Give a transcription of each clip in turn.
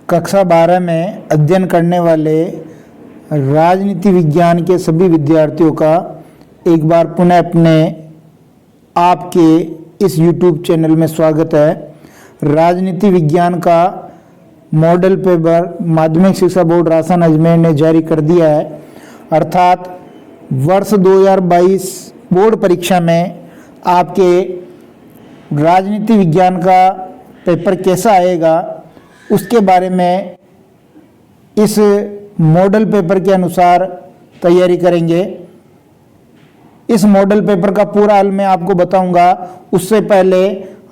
कक्षा 12 में अध्ययन करने वाले राजनीति विज्ञान के सभी विद्यार्थियों का एक बार पुनः अपने आपके इस YouTube चैनल में स्वागत है। राजनीति विज्ञान का मॉडल पेपर माध्यमिक शिक्षा बोर्ड राजस्थान अजमेर ने जारी कर दिया है। अर्थात वर्ष 2022 बोर्ड परीक्षा में आपके राजनीति विज्ञान का पेपर कैसा आएगा उसके बारे में इस मॉडल पेपर के अनुसार तैयारी करेंगे। इस मॉडल पेपर का पूरा हल मैं आपको बताऊंगा। उससे पहले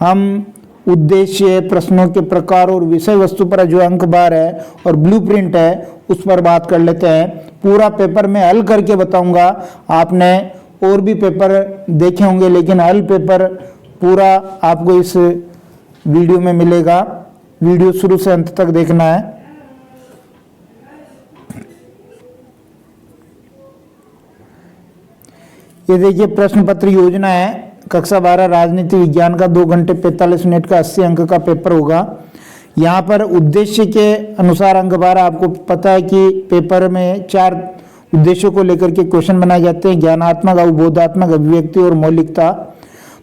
हम उद्देश्य, प्रश्नों के प्रकार और विषय वस्तु पर जो अंक बार है और ब्लूप्रिंट है उस पर बात कर लेते हैं। पूरा पेपर मैं हल करके बताऊंगा। आपने और भी पेपर देखे होंगे लेकिन हल पेपर पूरा आपको इस वीडियो में मिलेगा। वीडियो शुरू से अंत तक देखना है। ये देखिए प्रश्न पत्र योजना है। कक्षा 12 राजनीति विज्ञान का 2 घंटे 45 मिनट का 80 अंक का पेपर होगा। यहाँ पर उद्देश्य के अनुसार अंक बार आपको पता है कि पेपर में 4 उद्देश्यों को लेकर के क्वेश्चन बनाए जाते हैं। ज्ञानात्मक, अवबोधात्मक, अभिव्यक्ति और मौलिकता।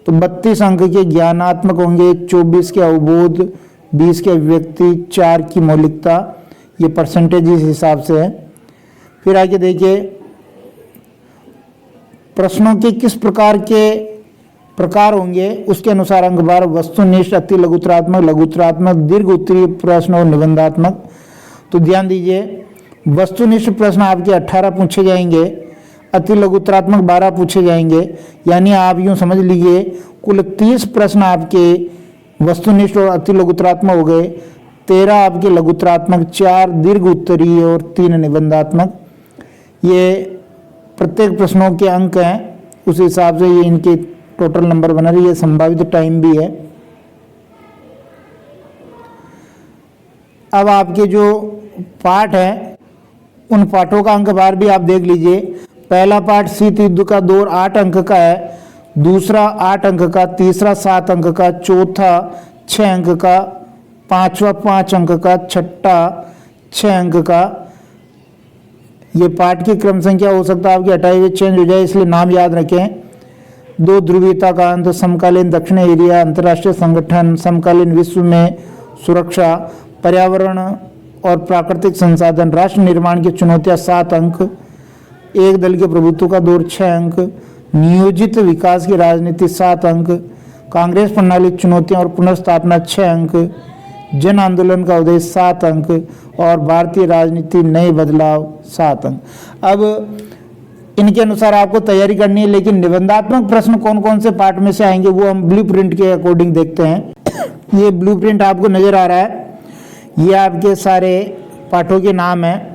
तो 32 अंक के ज्ञानात्मक होंगे, 24 के अवबोध, 20 के अभिव्यक्ति, 4 की मौलिकता। ये परसेंटेज इस हिसाब से है। फिर आगे देखिए प्रश्नों के किस प्रकार के प्रकार होंगे उसके अनुसार अंक बार। वस्तुनिष्ठ, अति लघुत्तरात्मक, लघुत्तरात्मक, दीर्घ उत्तरीय प्रश्न और निबंधात्मक। तो ध्यान दीजिए वस्तुनिष्ठ प्रश्न आपके 18 पूछे जाएंगे, अति लघुत्तरात्मक 12 पूछे जाएंगे। यानी आप यूं समझ लीजिए कुल 30 प्रश्न आपके वस्तुनिष्ठ और अति लघुत्तरात्मक हो गए, 13 आपके लघुत्तरात्मक, 4 दीर्घ उत्तरीय और 3 निबंधात्मक। ये प्रत्येक प्रश्नों के अंक हैं, उस हिसाब से ये इनके टोटल नंबर बना रही है। संभावित टाइम भी है। अब आपके जो पाठ है उन पाठों का अंक बार भी आप देख लीजिए। पहला पाठ शीत युद्ध का दौर 8 अंक का है, दूसरा 8 अंक का, तीसरा 7 अंक का, चौथा 6 अंक का, पांचवा 5 अंक का, छठा 6 अंक का। ये पाठ की क्रम संख्या हो सकता है आपकी 28 चेंज हो जाए, इसलिए नाम याद रखें। 2 ध्रुवीयता का अंत, समकालीन दक्षिण एरिया, अंतर्राष्ट्रीय संगठन, समकालीन विश्व में सुरक्षा, पर्यावरण और प्राकृतिक संसाधन, राष्ट्र निर्माण की चुनौतियां 7 अंक, एक दल के प्रभुत्व का दौर 6 अंक, नियोजित विकास की राजनीति 7 अंक, कांग्रेस प्रणाली चुनौतियां और पुनर्स्थापना 6 अंक, जन आंदोलन का उदय 7 अंक और भारतीय राजनीति नए बदलाव 7 अंक। अब इनके अनुसार आपको तैयारी करनी है, लेकिन निबंधात्मक प्रश्न कौन कौन से पार्ट में से आएंगे वो हम ब्लूप्रिंट के अकॉर्डिंग देखते हैं। ये ब्लूप्रिंट आपको नजर आ रहा है, ये आपके सारे पाठों के नाम हैं।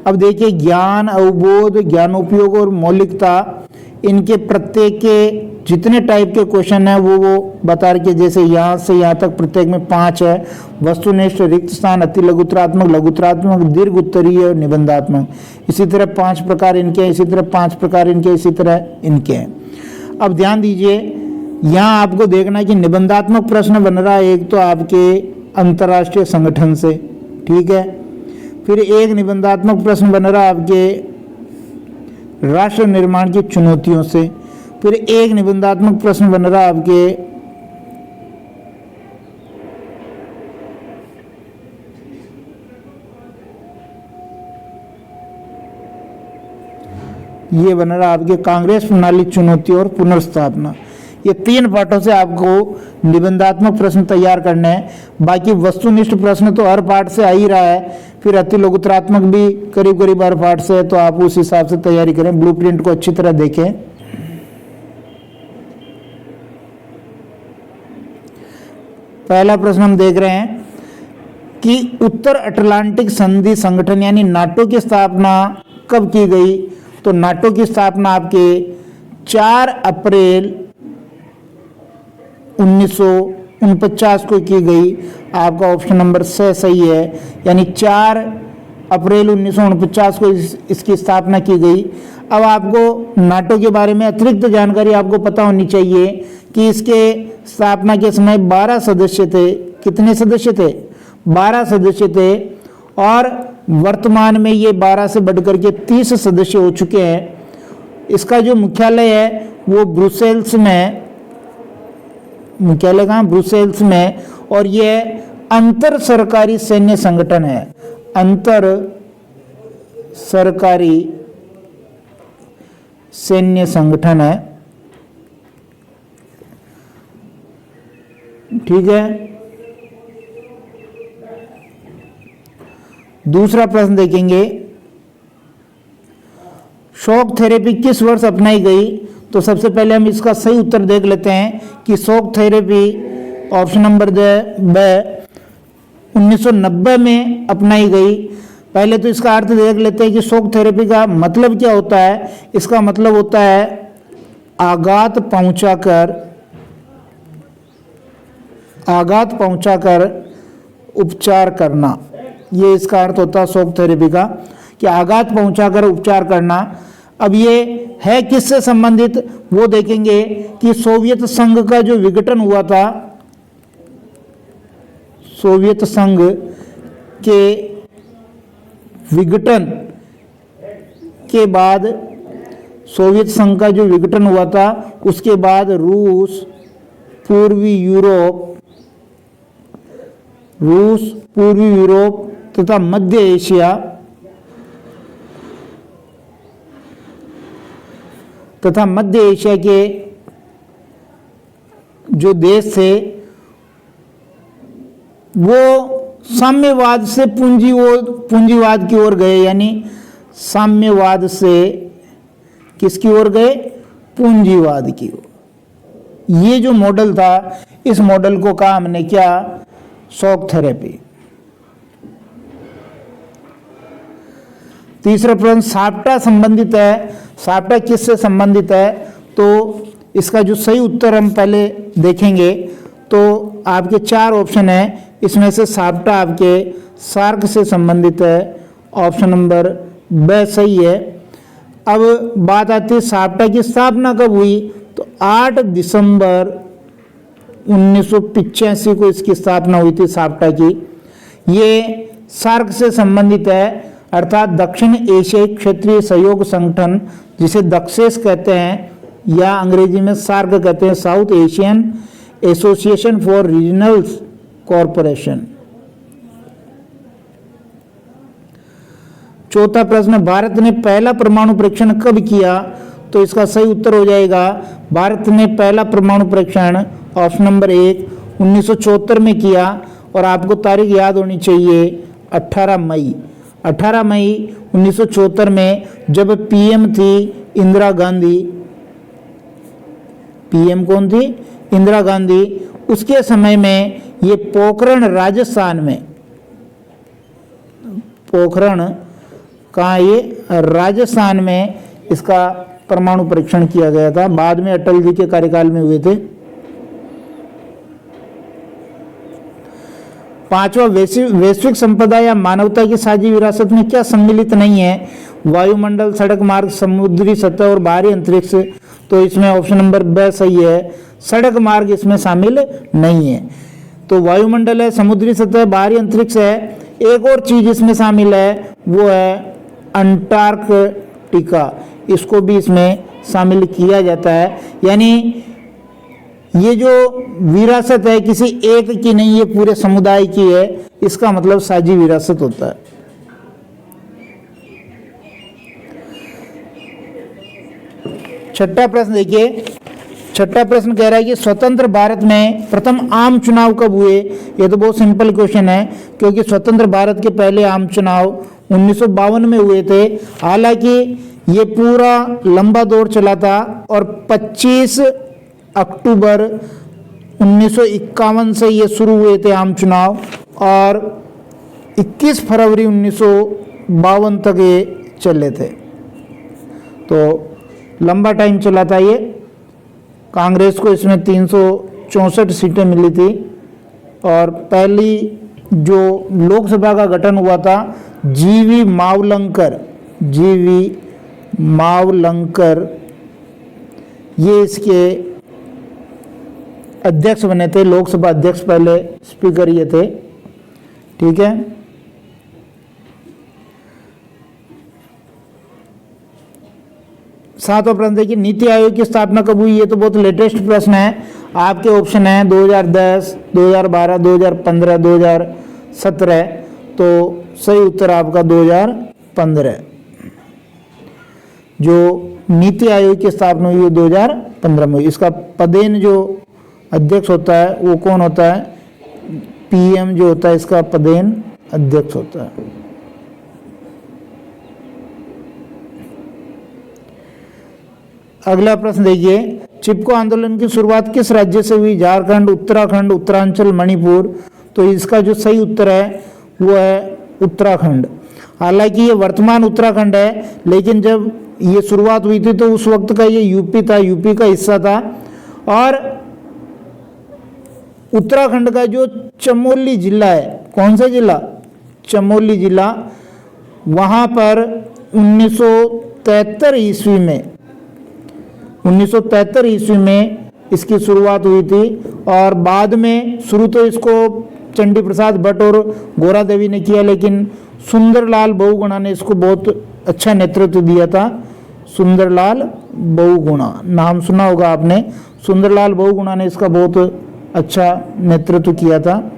अब देखिए ज्ञान, अवबोध, ज्ञानोपयोग और मौलिकता, इनके प्रत्येक के जितने टाइप के क्वेश्चन हैं वो बता रहे। जैसे यहाँ से यहाँ तक प्रत्येक में 5 है। वस्तुनिष्ठ, रिक्त स्थान, अति लघुत्तरात्मक, लघुत्तरात्मक, दीर्घ उत्तरीय, निबंधात्मक। इसी तरह 5 प्रकार इनके, इसी तरह 5 प्रकार इनके, इसी तरह इनके हैं। अब ध्यान दीजिए यहाँ आपको देखना है कि निबंधात्मक प्रश्न बन रहा है एक तो आपके अंतर्राष्ट्रीय संगठन से, ठीक है। फिर एक निबंधात्मक प्रश्न बन रहा है आपके राष्ट्र निर्माण की चुनौतियों से। फिर एक निबंधात्मक प्रश्न बन रहा है आपके ये बन रहा है आपके कांग्रेस प्रणाली चुनौती और पुनर्स्थापना। ये 3 पार्टों से आपको निबंधात्मक प्रश्न तैयार करने हैं। बाकी वस्तुनिष्ठ प्रश्न तो हर पार्ट से आ ही रहा है। फिर अति लघुत्तरात्मक भी करीब करीब हर पार्ट से है, तो आप उस हिसाब से तैयारी करें। ब्लूप्रिंट को अच्छी तरह देखें। पहला प्रश्न हम देख रहे हैं कि उत्तर अटलांटिक संधि संगठन यानी नाटो की स्थापना कब की गई। तो नाटो की स्थापना आपके 4 अप्रैल 1949 को की गई। आपका ऑप्शन नंबर 6 सही है, यानी 4 अप्रैल 1949 को इसकी स्थापना की गई। अब आपको नाटो के बारे में अतिरिक्त जानकारी आपको पता होनी चाहिए कि इसके स्थापना के समय 12 सदस्य थे। कितने सदस्य थे? 12 सदस्य थे। और वर्तमान में ये 12 से बढ़कर के 30 सदस्य हो चुके हैं। इसका जो मुख्यालय है वो ब्रुसेल्स में, मुख्यालय कहाँ, ब्रुसेल्स में। और ये अंतर सरकारी सैन्य संगठन है, अंतर सरकारी सैन्य संगठन है, ठीक है। दूसरा प्रश्न देखेंगे, शॉक थेरेपी किस वर्ष अपनाई गई? तो सबसे पहले हम इसका सही उत्तर देख लेते हैं कि शॉक थेरेपी ऑप्शन नंबर ब 1990 में अपनाई गई। पहले तो इसका अर्थ देख लेते हैं कि शॉक थेरेपी का मतलब क्या होता है। इसका मतलब होता है आघात पहुंचाकर उपचार करना। ये इसका अर्थ होता है शॉक थेरेपी का, कि आघात पहुंचाकर उपचार करना। अब ये है किससे संबंधित, वो देखेंगे कि सोवियत संघ का जो विघटन हुआ था, सोवियत संघ के विघटन के बाद, सोवियत संघ का जो विघटन हुआ था उसके बाद रूस, पूर्वी यूरोप तथा मध्य एशिया के जो देश थे वो साम्यवाद से पूंजीवाद की ओर गए। यानी साम्यवाद से किसकी ओर गए? पूंजीवाद की ओर। ये जो मॉडल था, इस मॉडल को कहा हमने क्या? Shock therapy. तीसरा प्रश्न साप्टा संबंधित है। साप्टा किससे संबंधित है? तो इसका जो सही उत्तर हम पहले देखेंगे तो आपके 4 ऑप्शन है, इसमें से साप्टा आपके सार्क से संबंधित है। ऑप्शन नंबर ब सही है। अब बात आती है साप्टा की स्थापना कब हुई? तो 8 दिसंबर 1985 को इसकी स्थापना हुई थी साप्टा की। ये सार्क से संबंधित है, अर्थात दक्षिण एशियाई क्षेत्रीय सहयोग संगठन, जिसे दक्षेस कहते हैं या अंग्रेजी में सार्क कहते हैं, south Asian association for regional corporation. चौथा प्रश्न, भारत ने पहला परमाणु परीक्षण कब किया? तो इसका सही उत्तर हो जाएगा भारत ने पहला परमाणु परीक्षण ऑप्शन नंबर 1 1974 में किया। और आपको तारीख याद होनी चाहिए 18 मई 1974 में, जब पीएम थी इंदिरा गांधी। पीएम कौन थी? इंदिरा गांधी। उसके समय में ये पोखरण राजस्थान में, पोखरण कहाँ? ये राजस्थान में इसका परमाणु परीक्षण किया गया था। बाद में अटल जी के कार्यकाल में हुए थे। पांचवा, वैश्विक संपदा या मानवता की साझी विरासत में क्या सम्मिलित नहीं है? वायुमंडल, सड़क मार्ग, समुद्री सतह और बाहरी अंतरिक्ष। तो इसमें ऑप्शन नंबर ब सही है, सड़क मार्ग इसमें शामिल नहीं है। तो वायुमंडल है, समुद्री सतह, बाहरी अंतरिक्ष है। एक और चीज इसमें शामिल है, वो है अंटार्कटिका, इसको भी इसमें शामिल किया जाता है। यानी ये जो विरासत है किसी एक की नहीं, ये पूरे समुदाय की है। इसका मतलब साझी विरासत होता है। छठा प्रश्न देखिए, छठा प्रश्न कह रहा है कि स्वतंत्र भारत में प्रथम आम चुनाव कब हुए? ये तो बहुत सिंपल क्वेश्चन है, क्योंकि स्वतंत्र भारत के पहले आम चुनाव 1952 में हुए थे। हालांकि ये पूरा लंबा दौर चला था और 25 अक्टूबर 1951 से ये शुरू हुए थे आम चुनाव, और 21 फरवरी 1952 तक ये चले थे। तो लंबा टाइम चला था ये। कांग्रेस को इसमें 364 सीटें मिली थी। और पहली जो लोकसभा का गठन हुआ था, जीवी मावलंकर ये इसके अध्यक्ष बने थे, लोकसभा अध्यक्ष। पहले स्पीकर ये थे, ठीक है। सातवां प्रश्न देखिए, नीति आयोग की स्थापना कब हुई? ये तो बहुत लेटेस्ट प्रश्न है। आपके ऑप्शन है 2010, 2012, 2015, 2017। तो सही उत्तर आपका 2015। जो नीति आयोग की स्थापना हुई है 2015 में। इसका पदेन जो अध्यक्ष होता है वो कौन होता है? पीएम जो होता है इसका पदेन अध्यक्ष होता है। अगला प्रश्न देखिए, चिपको आंदोलन की शुरुआत किस राज्य से हुई? झारखंड, उत्तराखंड, उत्तरांचल, मणिपुर। तो इसका जो सही उत्तर है वो है उत्तराखंड। हालांकि ये वर्तमान उत्तराखंड है, लेकिन जब ये शुरुआत हुई थी तो उस वक्त का ये यूपी था, यूपी का हिस्सा था। और उत्तराखंड का जो चमोली जिला है, कौन सा जिला? चमोली जिला, वहां पर 1973 ईस्वी में इसकी शुरुआत हुई थी। और बाद में शुरू तो इसको चंडी प्रसाद भट्ट और गोरा देवी ने किया, लेकिन सुंदरलाल बहुगुणा ने इसको बहुत अच्छा नेतृत्व दिया था। सुंदरलाल बहुगुणा नाम सुना होगा आपने। सुंदरलाल बहुगुणा ने इसका बहुत अच्छा नेतृत्व किया था।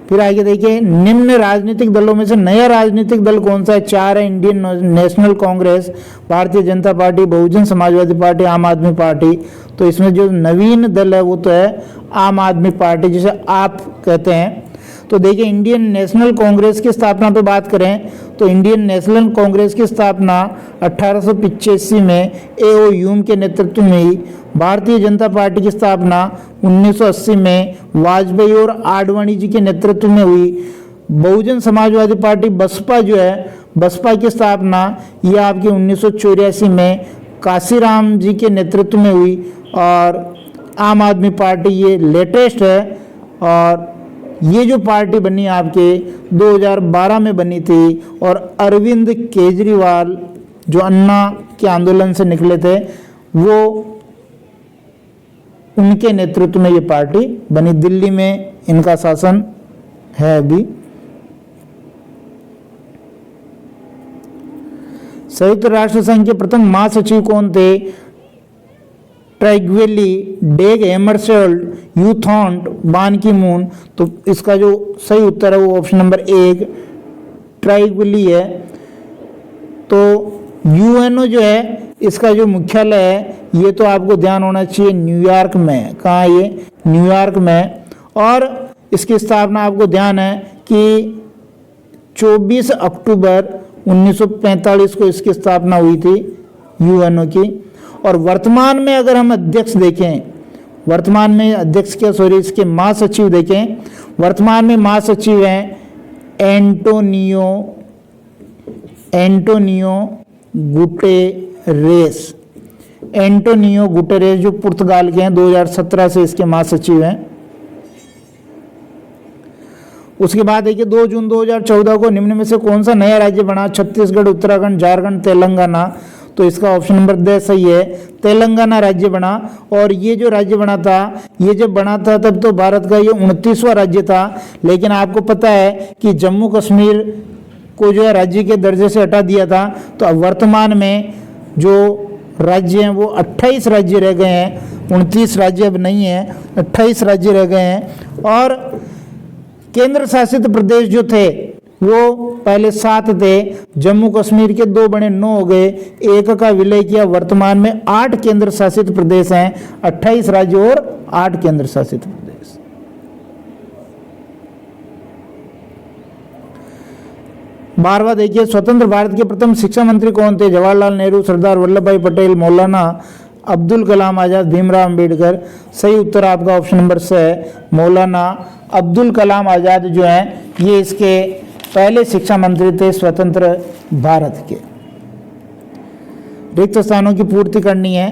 फिर आगे देखिए, निम्न राजनीतिक दलों में से नया राजनीतिक दल कौन सा है? 4 है। Indian national Congress, Bharatiya Janata party, Bahujan Samajwadi party, आम आदमी पार्टी। तो इसमें जो नवीन दल है वो तो है आम आदमी पार्टी, जिसे आप कहते हैं। तो देखिए, इंडियन नेशनल कांग्रेस की स्थापना पे बात करें तो इंडियन नेशनल कांग्रेस की स्थापना 1885 में A.O. ह्यूम के नेतृत्व में हुई। भारतीय जनता पार्टी की स्थापना 1980 में वाजपेयी और आडवाणी जी के नेतृत्व में हुई। बहुजन समाजवादी पार्टी बसपा जो है, बसपा की स्थापना ये आपकी 1984 में काशीराम जी के नेतृत्व में हुई। और आम आदमी पार्टी ये लेटेस्ट है, और ये जो पार्टी बनी आपके 2012 में बनी थी। और अरविंद केजरीवाल जो अन्ना के आंदोलन से निकले थे, वो उनके नेतृत्व में ये पार्टी बनी। दिल्ली में इनका शासन है अभी। संयुक्त राष्ट्र संघ के प्रथम महासचिव कौन थे? ट्रैगवेली, डेग हैमरशोल्ड, यू थॉन्ट, बान की मून। तो इसका जो सही उत्तर है वो ऑप्शन नंबर 1 ट्रैगवेली है। तो यूएनओ जो है इसका जो मुख्यालय है ये तो आपको ध्यान होना चाहिए न्यूयॉर्क में। कहाँ है ये? न्यूयॉर्क में। और इसकी स्थापना आपको ध्यान है कि 24 अक्टूबर 1945 को इसकी स्थापना हुई थी यूएनओ की। और वर्तमान में अगर हम अध्यक्ष देखें, वर्तमान में अध्यक्ष क्या सॉरी इसके महासचिव देखें, वर्तमान में महासचिव हैं एंटोनियो गुटेरेस। एंटोनियो गुटेरेस जो पुर्तगाल के हैं, 2017 से इसके महासचिव हैं। उसके बाद देखिए 2 जून 2014 को निम्न में से कौन सा नया राज्य बना? छत्तीसगढ़, उत्तराखंड, झारखंड, तेलंगाना। तो इसका ऑप्शन नंबर 2 सही है, तेलंगाना राज्य बना। और ये जो राज्य बना था, ये जब बना था तब तो भारत का ये 29वां राज्य था। लेकिन आपको पता है कि जम्मू कश्मीर को जो है राज्य के दर्जे से हटा दिया था। तो अब वर्तमान में जो राज्य हैं वो 28 राज्य रह गए हैं। 29 राज्य अब नहीं है, 28 राज्य रह गए हैं। और केंद्र शासित प्रदेश जो थे वो पहले 7 थे। जम्मू कश्मीर के 2 बने 9 हो गए, 1 का विलय किया। वर्तमान में 8 केंद्र शासित प्रदेश हैं, 28 राज्य और 8 केंद्र शासित प्रदेश। बारहवां देखिए, स्वतंत्र भारत के प्रथम शिक्षा मंत्री कौन थे? जवाहरलाल नेहरू, सरदार वल्लभ भाई पटेल, मौलाना अब्दुल कलाम आजाद, भीमराव अंबेडकर। सही उत्तर आपका ऑप्शन नंबर 6 है, मौलाना अब्दुल कलाम आजाद जो हैं ये इसके पहले शिक्षा मंत्री थे स्वतंत्र भारत के। रिक्त स्थानों की पूर्ति करनी है।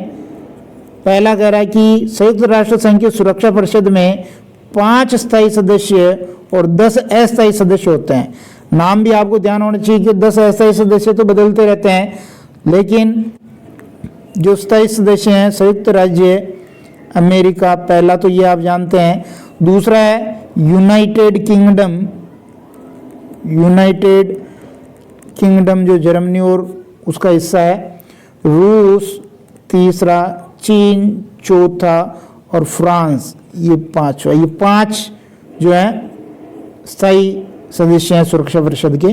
पहला कह रहा है कि संयुक्त राष्ट्र संघ की सुरक्षा परिषद में 5 स्थायी सदस्य और 10 अस्थायी सदस्य होते हैं। नाम भी आपको ध्यान होना चाहिए कि 10 अस्थायी सदस्य तो बदलते रहते हैं, लेकिन जो स्थायी सदस्य हैं संयुक्त राज्य अमेरिका, पहला तो ये आप जानते हैं। दूसरा है यूनाइटेड किंगडम जो जर्मनी और उसका हिस्सा है, रूस तीसरा, चीन चौथा और फ्रांस ये पांचवा। ये 5 जो है स्थायी सदस्य हैं सुरक्षा परिषद के।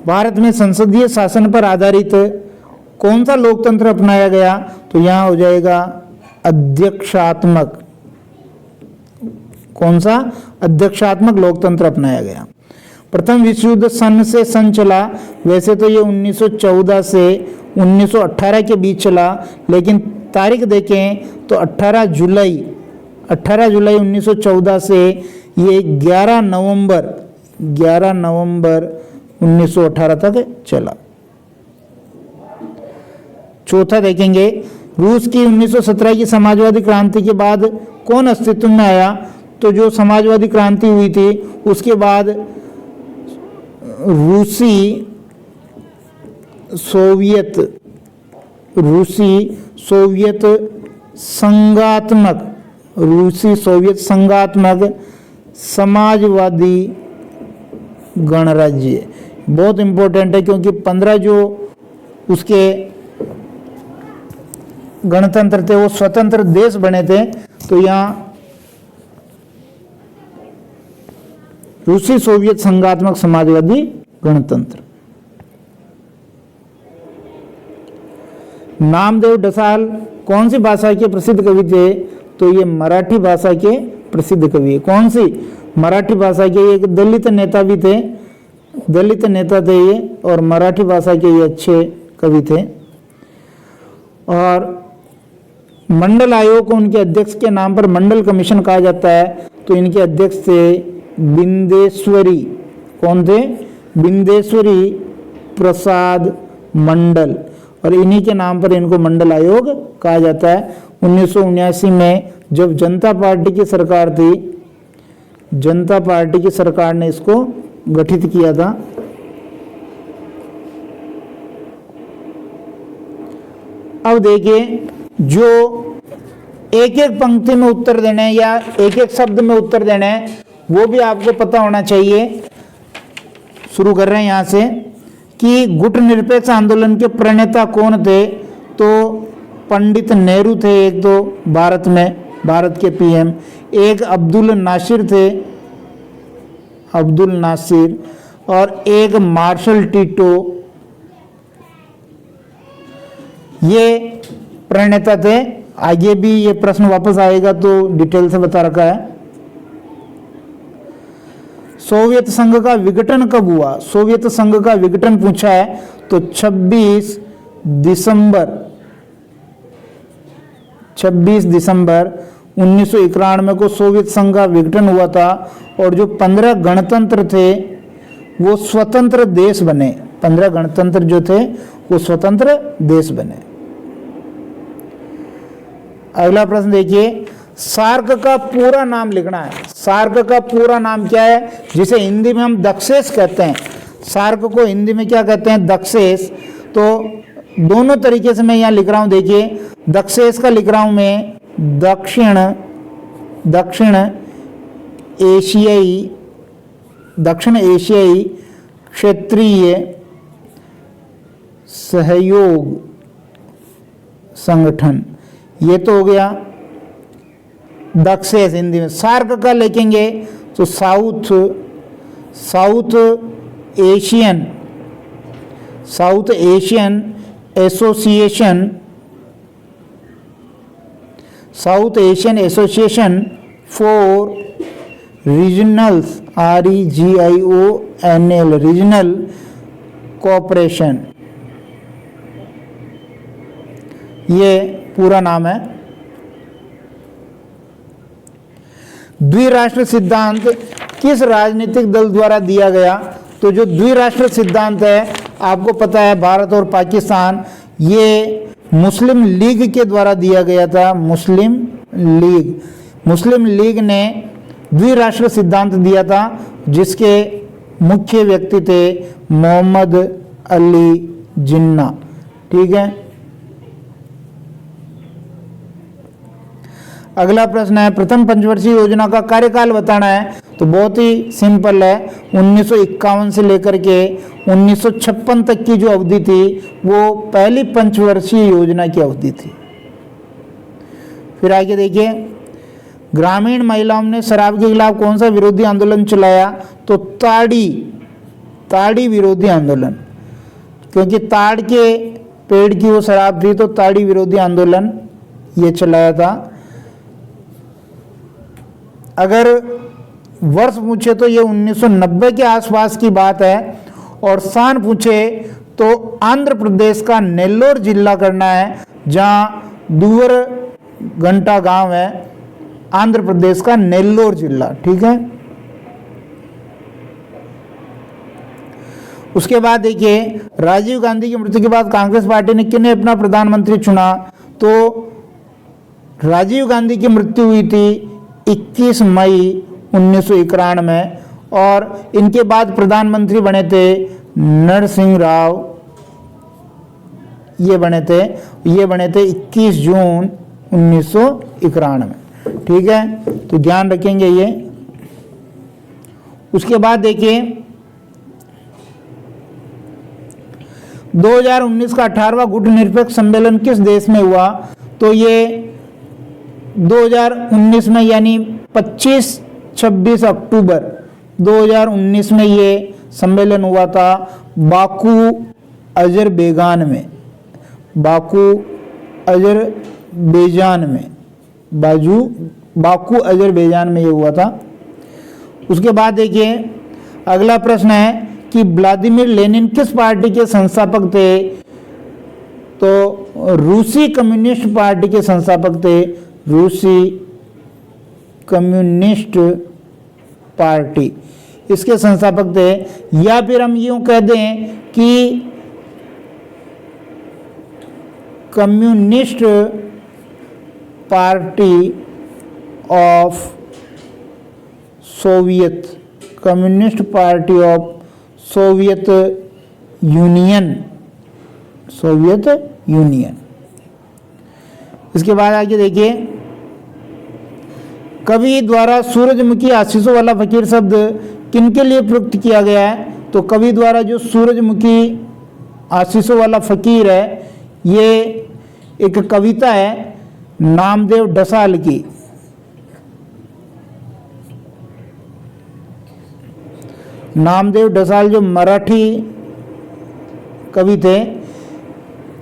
भारत में संसदीय शासन पर आधारित कौन सा लोकतंत्र अपनाया गया? तो यहां हो जाएगा अध्यक्षात्मक। कौन सा? अध्यक्षात्मक लोकतंत्र अपनाया गया। प्रथम विश्व युद्ध सन से सन चला, वैसे तो ये 1914 से 1918 के बीच चला, लेकिन तारीख देखें तो 18 जुलाई 1914 से ये 11 नवंबर 1918 तक चला। चौथा देखेंगे, रूस की 1917 की समाजवादी क्रांति के बाद कौन अस्तित्व में आया? तो जो समाजवादी क्रांति हुई थी उसके बाद रूसी सोवियत संघात्मक समाजवादी गणराज्य। बहुत इंपॉर्टेंट है क्योंकि 15 जो उसके गणतंत्र थे वो स्वतंत्र देश बने थे। तो यहाँ रूसी सोवियत संघात्मक समाजवादी गणतंत्र। नामदेव ढसाल कौन सी भाषा के प्रसिद्ध कवि थे? तो ये मराठी भाषा के प्रसिद्ध कवि है। कौन सी? मराठी भाषा के। एक दलित नेता भी थे, दलित नेता थे ये, और मराठी भाषा के ये अच्छे कवि थे। और मंडल आयोग को उनके अध्यक्ष के नाम पर मंडल कमीशन कहा जाता है। तो इनके अध्यक्ष थे बिंदेश्वरी। कौन थे? बिंदेश्वरी प्रसाद मंडल, और इन्हीं के नाम पर इनको मंडल आयोग कहा जाता है। 1979 में जब जनता पार्टी की सरकार थी, जनता पार्टी की सरकार ने इसको गठित किया था। अब देखिए, जो एक एक पंक्ति में उत्तर देने हैं या एक एक शब्द में उत्तर देने हैं वो भी आपको पता होना चाहिए। शुरू कर रहे हैं यहां से कि गुट निरपेक्ष आंदोलन के प्रणेता कौन थे? तो पंडित नेहरू थे एक, तो भारत में, भारत के पीएम। एक अब्दुल नासिर थे, अब्दुल नासिर, और एक मार्शल टीटो, ये प्रणेता थे। आगे भी ये प्रश्न वापस आएगा तो डिटेल से बता रखा है। सोवियत संघ का विघटन कब हुआ? सोवियत संघ का विघटन पूछा है तो 26 दिसंबर 1991 को सोवियत संघ का विघटन हुआ था, और जो 15 गणतंत्र थे वो स्वतंत्र देश बने। 15 गणतंत्र जो थे वो स्वतंत्र देश बने। अगला प्रश्न देखिए, सार्क का पूरा नाम लिखना है। सार्क का पूरा नाम क्या है? जिसे हिंदी में हम दक्षेस कहते हैं। सार्क को हिंदी में क्या कहते हैं? दक्षेस। तो दोनों तरीके से मैं यहाँ लिख रहा हूँ। देखिए, दक्षेस का लिख रहा हूँ मैं दक्षिण एशियाई क्षेत्रीय सहयोग संगठन। ये तो हो गया दक्षेस हिंदी में। सार्क का लिखेंगे तो south Asian association for regionals, REGIONL, regional cooperation, ये पूरा नाम है। द्विराष्ट्र सिद्धांत किस राजनीतिक दल द्वारा दिया गया? तो जो द्विराष्ट्र सिद्धांत है आपको पता है, भारत और पाकिस्तान, ये मुस्लिम लीग के द्वारा दिया गया था। मुस्लिम लीग ने द्विराष्ट्र सिद्धांत दिया था, जिसके मुख्य व्यक्ति थे मोहम्मद अली जिन्ना। ठीक है। अगला प्रश्न है प्रथम पंचवर्षीय योजना का कार्यकाल बताना है, तो बहुत ही सिंपल है, 1951 से लेकर के 1956 तक की जो अवधि थी वो पहली पंचवर्षीय योजना की अवधि थी। फिर आगे देखिए, ग्रामीण महिलाओं ने शराब के खिलाफ कौन सा विरोधी आंदोलन चलाया, तो ताड़ी विरोधी आंदोलन, क्योंकि ताड़ के पेड़ की वो शराब थी तो ताड़ी विरोधी आंदोलन ये चलाया था। अगर वर्ष पूछे तो ये 1990 के आसपास की बात है, और स्थान पूछे तो आंध्र प्रदेश का नेल्लोर जिला करना है, जहां दूवर घंटा गांव है, आंध्र प्रदेश का नेल्लोर जिला। ठीक है, उसके बाद देखिए, राजीव गांधी की मृत्यु के बाद कांग्रेस पार्टी ने किन्हें अपना प्रधानमंत्री चुना, तो राजीव गांधी की मृत्यु हुई थी 21 मई 1991 में, और इनके बाद प्रधानमंत्री बने थे नरसिंह राव, ये बने थे 21 जून 1991 में। ठीक है, तो ध्यान रखेंगे ये। उसके बाद देखिए, 2019 का 18वां गुट निरपेक्ष सम्मेलन किस देश में हुआ, तो ये 2019 में यानी 25-26 अक्टूबर 2019 में ये सम्मेलन हुआ था बाकू अजरबैजान में, बाकू अजरबैजान में ये हुआ था। उसके बाद देखिए, अगला प्रश्न है कि व्लादिमीर लेनिन किस पार्टी के संस्थापक थे, तो रूसी कम्युनिस्ट पार्टी के संस्थापक थे, रूसी कम्युनिस्ट पार्टी इसके संस्थापक थे। या फिर हम यूं कह दें कि communist party of Soviet, communist party of Soviet union. इसके बाद आगे देखिए, कवि द्वारा सूरजमुखी आशीषों वाला फकीर शब्द किनके लिए प्रयुक्त किया गया है, तो कवि द्वारा जो सूरजमुखी आशीषों वाला फकीर है, ये एक कविता है नामदेव ढसाल की। नामदेव ढसाल जो मराठी कवि थे,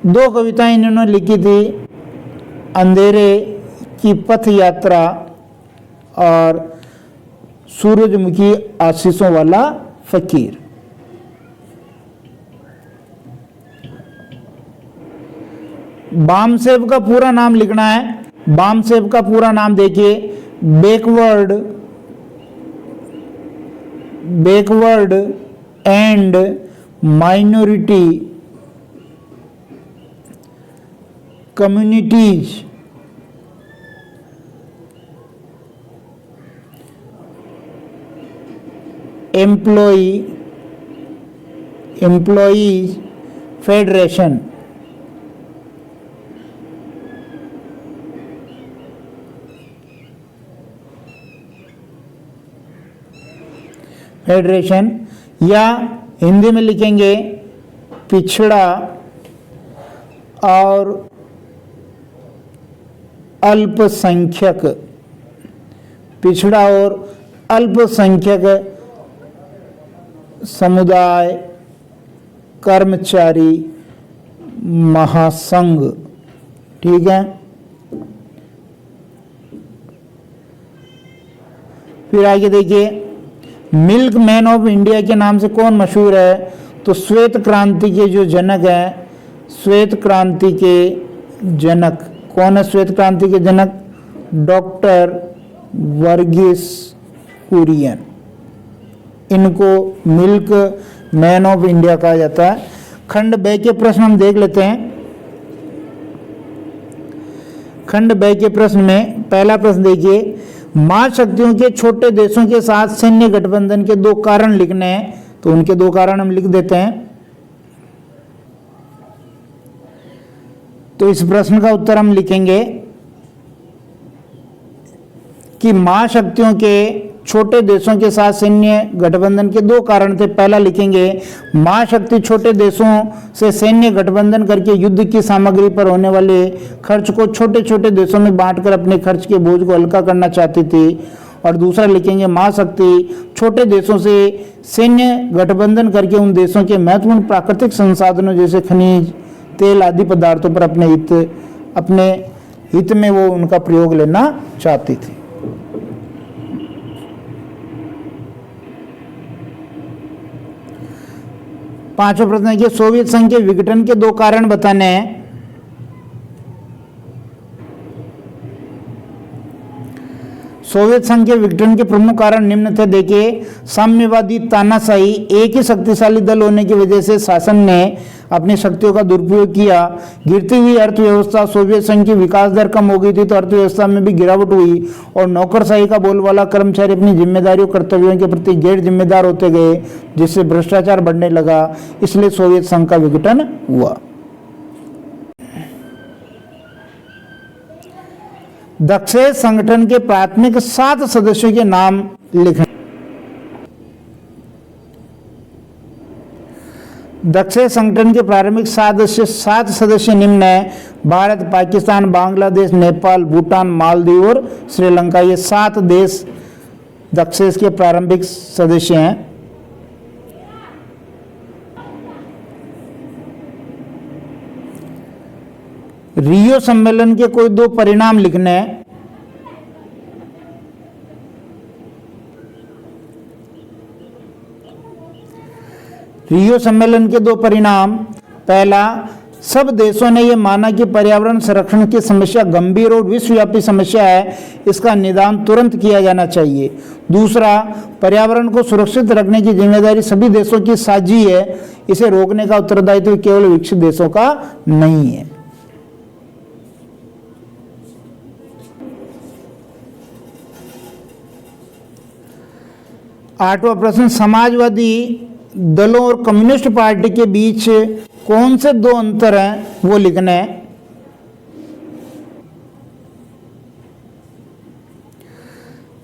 2 कविताएं इन्होंने लिखी थी, अंधेरे की पथ यात्रा और सूरजमुखी आशीषों वाला फकीर। बामसेब का पूरा नाम लिखना है। बामसेब का पूरा नाम देखिए, backward and minority communities employees federation. या हिंदी में लिखेंगे पिछड़ा और अल्पसंख्यक, पिछड़ा और अल्पसंख्यक समुदाय कर्मचारी महासंघ। ठीक है, फिर आगे देखिए, मिल्क मैन ऑफ इंडिया के नाम से कौन मशहूर है, तो श्वेत क्रांति के जो जनक हैं, श्वेत क्रांति के जनक कौन है, श्वेत क्रांति के जनक डॉक्टर वर्गीस कुरियन, इनको मिल्क मैन ऑफ इंडिया कहा जाता है। खंड ब के प्रश्न हम देख लेते हैं। खंड ब के प्रश्न में पहला प्रश्न देखिए, महाशक्तियों के छोटे देशों के साथ सैन्य गठबंधन के 2 कारण लिखने हैं, तो उनके 2 कारण हम लिख देते हैं। तो इस प्रश्न का उत्तर हम लिखेंगे कि महाशक्तियों के छोटे देशों के साथ सैन्य गठबंधन के दो कारण थे। पहला लिखेंगे, महाशक्ति छोटे देशों से सैन्य गठबंधन करके युद्ध की सामग्री पर होने वाले खर्च को छोटे छोटे देशों में बांटकर अपने खर्च के बोझ को हल्का करना चाहती थी। और दूसरा लिखेंगे, महाशक्ति छोटे देशों से सैन्य गठबंधन करके उन देशों के महत्वपूर्ण प्राकृतिक संसाधनों जैसे खनिज, तेल आदि पदार्थों पर अपने हित में वो उनका प्रयोग लेना चाहती थी। पांचवा प्रश्न है कि सोवियत संघ के विघटन के दो कारण बताने हैं। सोवियत संघ के विघटन के प्रमुख कारण निम्न थे। देखिए, साम्यवादी तानाशाही, एक ही शक्तिशाली दल होने की वजह से शासन ने अपनी शक्तियों का दुरुपयोग किया। गिरती हुई अर्थव्यवस्था, सोवियत संघ की विकास दर कम हो गई थी तो अर्थव्यवस्था में भी गिरावट हुई। और नौकरशाही का बोलबाला, कर्मचारी अपनी जिम्मेदारियों कर्तव्यों के प्रति गैर जिम्मेदार होते गए, जिससे भ्रष्टाचार बढ़ने लगा। इसलिए सोवियत संघ का विघटन हुआ। दक्षेस संगठन के प्राथमिक 7 सदस्यों के नाम लिखें। दक्षेस संगठन के प्रारंभिक 7 सदस्य निम्न है: भारत, पाकिस्तान, बांग्लादेश, नेपाल, भूटान, मालदीव और श्रीलंका। ये 7 देश दक्षेस के प्रारंभिक सदस्य हैं। रियो सम्मेलन के कोई 2 परिणाम लिखने हैं। रियो सम्मेलन के 2 परिणाम, पहला, सब देशों ने यह माना कि पर्यावरण संरक्षण की समस्या गंभीर और विश्वव्यापी समस्या है, इसका निदान तुरंत किया जाना चाहिए। दूसरा, पर्यावरण को सुरक्षित रखने की जिम्मेदारी सभी देशों की साझी है, इसे रोकने का उत्तरदायित्व केवल विकसित देशों का नहीं है। आठवां प्रश्न, समाजवादी दलों और कम्युनिस्ट पार्टी के बीच कौन से 2 अंतर हैं वो लिखना है।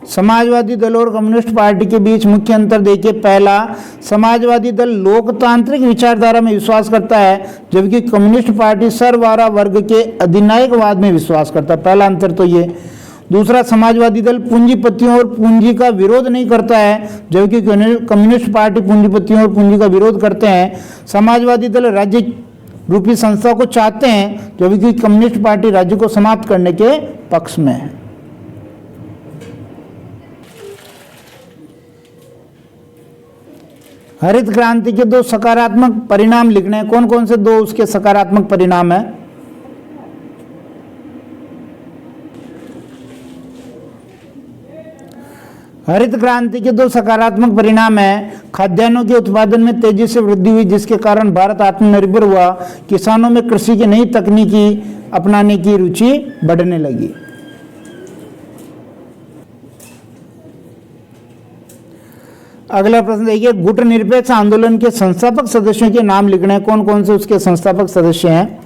समाजवादी दल और कम्युनिस्ट पार्टी के बीच मुख्य अंतर देखिए, पहला, समाजवादी दल लोकतांत्रिक विचारधारा में विश्वास करता है, जबकि कम्युनिस्ट पार्टी सर्वहारा वर्ग के अधिनायकवाद में विश्वास करता है। पहला अंतर तो ये। दूसरा, समाजवादी दल पूंजीपतियों और पूंजी का विरोध नहीं करता है, जबकि कम्युनिस्ट पार्टी पूंजीपतियों और पूंजी का विरोध करते हैं। समाजवादी दल राज्य रूपी संस्था को चाहते हैं, जबकि कम्युनिस्ट पार्टी राज्य को समाप्त करने के पक्ष में है। हरित क्रांति के 2 सकारात्मक परिणाम लिखने हैं। कौन कौन से 2 उसके सकारात्मक परिणाम हैं? हरित क्रांति के 2 सकारात्मक परिणाम हैं। खाद्यान्नों के उत्पादन में तेजी से वृद्धि हुई, जिसके कारण भारत आत्मनिर्भर हुआ। किसानों में कृषि की नई तकनीकी अपनाने की रुचि बढ़ने लगी। अगला प्रश्न देखिए, गुटनिरपेक्ष आंदोलन के संस्थापक सदस्यों के नाम लिखने हैं। कौन कौन से उसके संस्थापक सदस्य हैं?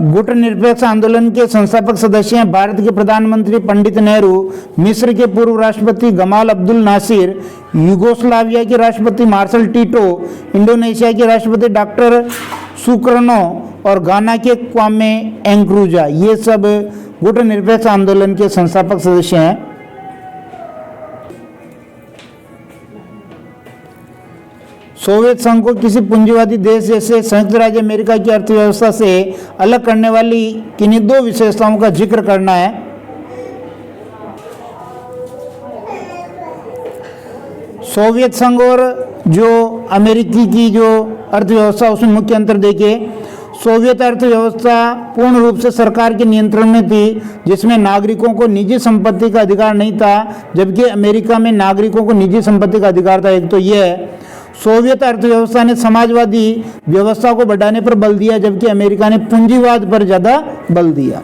गुटनिरपेक्ष आंदोलन के संस्थापक सदस्य हैं भारत के प्रधानमंत्री पंडित नेहरू, मिस्र के पूर्व राष्ट्रपति गमाल अब्दुल नासिर, यूगोस्लाविया के राष्ट्रपति मार्शल टीटो, इंडोनेशिया के राष्ट्रपति डॉक्टर सुकर्नो और गाना के क्वामे एंक्रूजा। ये सब गुटनिरपेक्ष आंदोलन के संस्थापक सदस्य हैं। सोवियत संघ को किसी पूंजीवादी देश जैसे संयुक्त राज्य अमेरिका की अर्थव्यवस्था से अलग करने वाली किन्हीं 2 विशेषताओं का जिक्र करना है। सोवियत संघ और जो अमेरिकी की जो अर्थव्यवस्था, उसमें मुख्य अंतर देखिए। सोवियत अर्थव्यवस्था पूर्ण रूप से सरकार के नियंत्रण में थी, जिसमें नागरिकों को निजी संपत्ति का अधिकार नहीं था, जबकि अमेरिका में नागरिकों को निजी संपत्ति का अधिकार था। एक तो यह है, सोवियत अर्थव्यवस्था ने समाजवादी व्यवस्था को बढ़ाने पर बल दिया, जबकि अमेरिका ने पूंजीवाद पर ज्यादा बल दिया।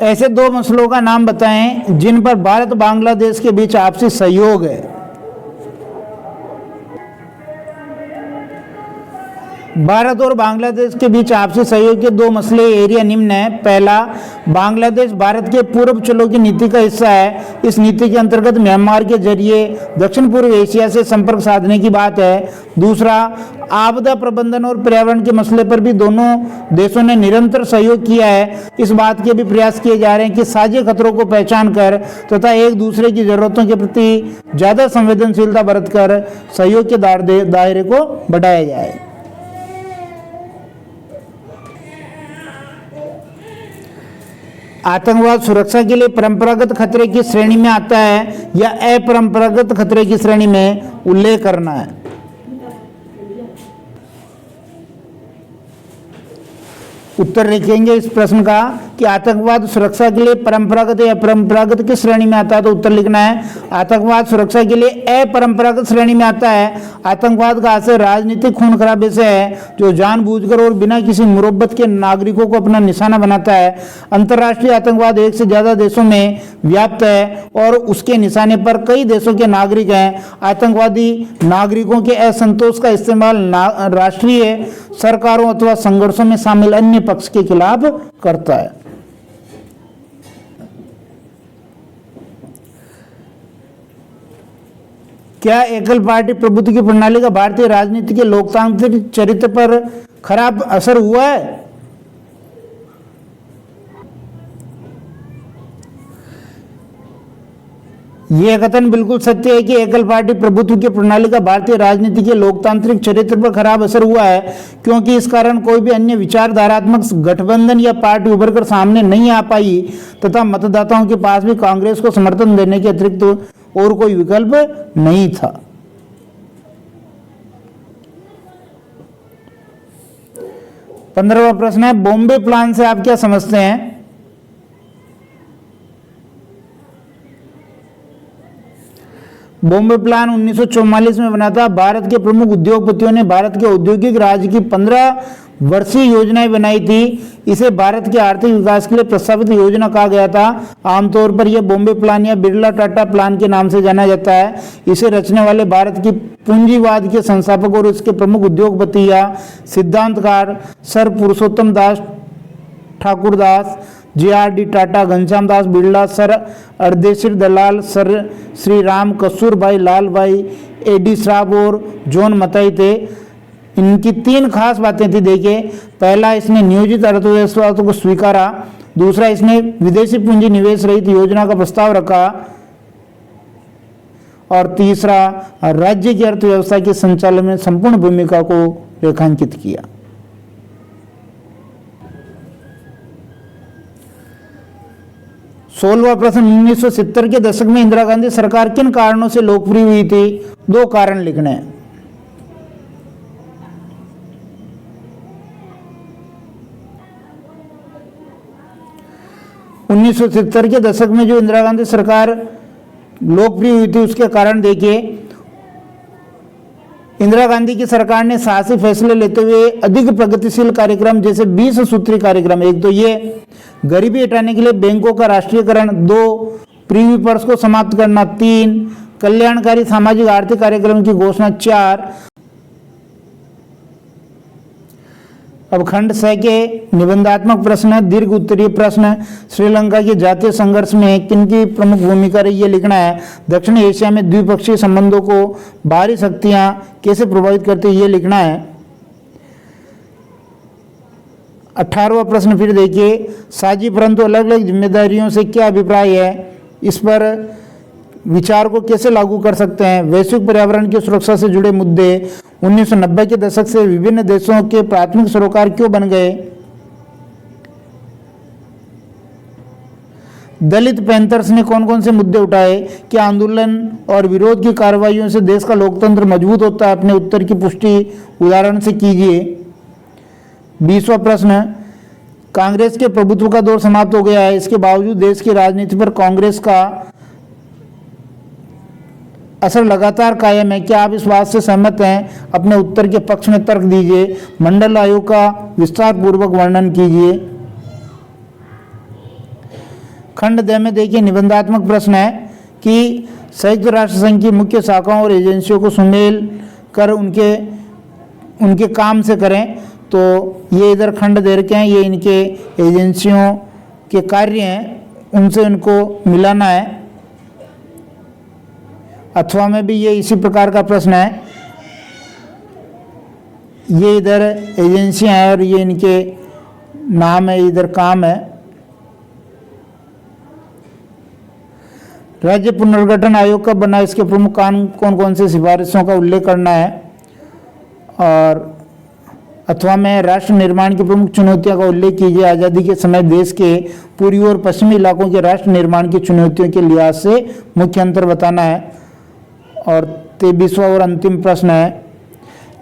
ऐसे 2 मसलों का नाम बताएं जिन पर भारत बांग्लादेश के बीच आपसी सहयोग है। भारत और बांग्लादेश के बीच आपसी सहयोग के दो मसले एरिया निम्न है। पहला, बांग्लादेश भारत के पूर्व चलो की नीति का हिस्सा है। इस नीति के अंतर्गत म्यांमार के जरिए दक्षिण पूर्व एशिया से संपर्क साधने की बात है। दूसरा, आपदा प्रबंधन और पर्यावरण के मसले पर भी दोनों देशों ने निरंतर सहयोग किया है। इस बात के भी प्रयास किए जा रहे हैं कि साझे खतरों को पहचान कर तथा एक दूसरे की जरूरतों के प्रति ज्यादा संवेदनशीलता बरतकर सहयोग के दायरे को बढ़ाया जाए। आतंकवाद सुरक्षा के लिए परंपरागत खतरे की श्रेणी में आता है या अपरंपरागत खतरे की श्रेणी में उल्लेख करना है। उत्तर लिखेंगे इस प्रश्न का कि आतंकवाद सुरक्षा के लिए परंपरागत या अपरंपरागत किस श्रेणी में आता है, तो उत्तर लिखना है आतंकवाद सुरक्षा के लिए अपरंपरागत श्रेणी में आता है। आतंकवाद का आशय राजनीतिक खून खराबे से है जो जानबूझकर और बिना किसी मुरब्बत के नागरिकों को अपना निशाना बनाता है। अंतर्राष्ट्रीय आतंकवाद एक से ज्यादा देशों में व्याप्त है और उसके निशाने पर कई देशों के नागरिक हैं। आतंकवादी नागरिकों के असंतोष का इस्तेमाल राष्ट्रीय सरकारों अथवा संघर्षों में शामिल अन्य पक्ष के खिलाफ करता है। क्या एकल पार्टी प्रभुत्व की प्रणाली का भारतीय राजनीति के लोकतांत्रिक चरित्र पर खराब असर हुआ है? यह कथन बिल्कुल सत्य है कि एकल पार्टी प्रभुत्व की प्रणाली का भारतीय राजनीति के लोकतांत्रिक चरित्र पर खराब असर हुआ है, क्योंकि इस कारण कोई भी अन्य विचारधारात्मक गठबंधन या पार्टी उभर कर सामने नहीं आ पाई तथा मतदाताओं के पास भी कांग्रेस को समर्थन देने के अतिरिक्त और कोई विकल्प नहीं था। पंद्रहवां प्रश्न है, बॉम्बे प्लान से आप क्या समझते हैं? बॉम्बे प्लान 1944 में बना था। भारत के प्रमुख उद्योगपतियों ने भारत के औद्योगिक राज्य की 15 वर्षीय योजनाएं बनाई थी। इसे भारत के आर्थिक विकास के लिए प्रस्तावित योजना कहा गया था। आमतौर पर यह बॉम्बे प्लान या बिरला टाटा प्लान के नाम से जाना जाता है। इसे रचने वाले भारत की पूंजीवाद के संस्थापक और इसके प्रमुख उद्योगपति या सिद्धांतकार सर पुरुषोत्तम दास ठाकुरदास, JRD टाटा, घनश्याम दास बिरला, सर अर्देशीर दलाल, सर श्री राम, कस्तूरभाई लाल भाई, AD श्राफ और जॉन मथाई थे। इनकी 3 खास बातें थी। देखिए, पहला, इसने नियोजित अर्थव्यवस्था को स्वीकारा। दूसरा, इसने विदेशी पूंजी निवेश रहित योजना का प्रस्ताव रखा। और तीसरा, राज्य की अर्थव्यवस्था के संचालन में संपूर्ण भूमिका को रेखांकित किया। सोलहवां प्रश्न, 1970 के दशक में इंदिरा गांधी सरकार किन कारणों से लोकप्रिय हुई थी? 2 कारण लिखने हैं। उन्नीस सौ 1970 के दशक में जो इंदिरा गांधी सरकार लोकप्रिय हुई थी उसके कारण देखिए, इंदिरा गांधी की सरकार ने साहसी फैसले लेते हुए अधिक प्रगतिशील कार्यक्रम जैसे 20 सूत्री कार्यक्रम, एक तो ये गरीबी हटाने के लिए बैंकों का राष्ट्रीयकरण, 2 प्रीवी पर्स को समाप्त करना, 3 कल्याणकारी सामाजिक आर्थिक कार्यक्रम की घोषणा, 4 अब खंड 6 के निबंधात्मक प्रश्न, दीर्घ उत्तरीय प्रश्न, श्रीलंका के जातीय संघर्ष में किनकी प्रमुख भूमिका रही है लिखना है। दक्षिण एशिया में द्विपक्षीय संबंधों को बाहरी शक्तियां कैसे प्रभावित करती है ये लिखना है। 18वां प्रश्न फिर देखिए, साझी परंतु अलग अलग जिम्मेदारियों से क्या अभिप्राय है, इस पर विचार को कैसे लागू कर सकते हैं। वैश्विक पर्यावरण की सुरक्षा से जुड़े मुद्दे, 1990 के दशक से विभिन्न देशों के प्राथमिक सरोकार क्यों बन गए, दलित पैंथर्स ने कौन कौन से मुद्दे उठाए, क्या आंदोलन और विरोध की कार्रवाइयों से देश का लोकतंत्र मजबूत होता है, अपने उत्तर की पुष्टि उदाहरण से कीजिए। 20वां प्रश्न, कांग्रेस के प्रभुत्व का दौर समाप्त हो गया है, इसके बावजूद देश की राजनीति पर कांग्रेस का असर लगातार कायम है, क्या आप इस बात से सहमत हैं? अपने उत्तर के पक्ष में तर्क दीजिए। मंडल आयोग का विस्तार पूर्वक वर्णन कीजिए। खंड 2 में देखिए, निबंधात्मक प्रश्न है कि संयुक्त राष्ट्र संघ की मुख्य शाखाओं और एजेंसियों को सुमेल कर उनके उनके काम से करें। तो ये इधर खंड दे रखे हैं, ये इनके एजेंसियों के कार्य हैं, उनसे उनको मिलाना है। अथवा में भी ये इसी प्रकार का प्रश्न है, ये इधर एजेंसियां हैं और ये इनके नाम है, इधर काम है। राज्य पुनर्गठन आयोग कब बना, इसके प्रमुख कौन कौन से सिफारिशों का उल्लेख करना है। और अथवा में राष्ट्र निर्माण की प्रमुख चुनौतियों का उल्लेख कीजिए। आज़ादी के समय देश के पूर्वी और पश्चिमी इलाकों के राष्ट्र निर्माण की चुनौतियों के लिहाज से मुख्य अंतर बताना है। और 23वां और अंतिम प्रश्न है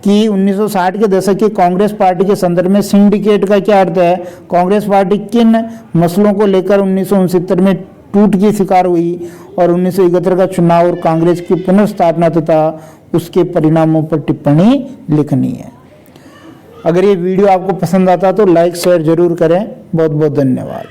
कि 1960 के दशक की कांग्रेस पार्टी के संदर्भ में सिंडिकेट का क्या अर्थ है। कांग्रेस पार्टी किन मसलों को लेकर 1969 में टूट की शिकार हुई और 1971 का चुनाव और कांग्रेस की पुनर्स्थापना तथा उसके परिणामों पर टिप्पणी लिखनी है। अगर ये वीडियो आपको पसंद आता तो लाइक शेयर जरूर करें। बहुत बहुत धन्यवाद।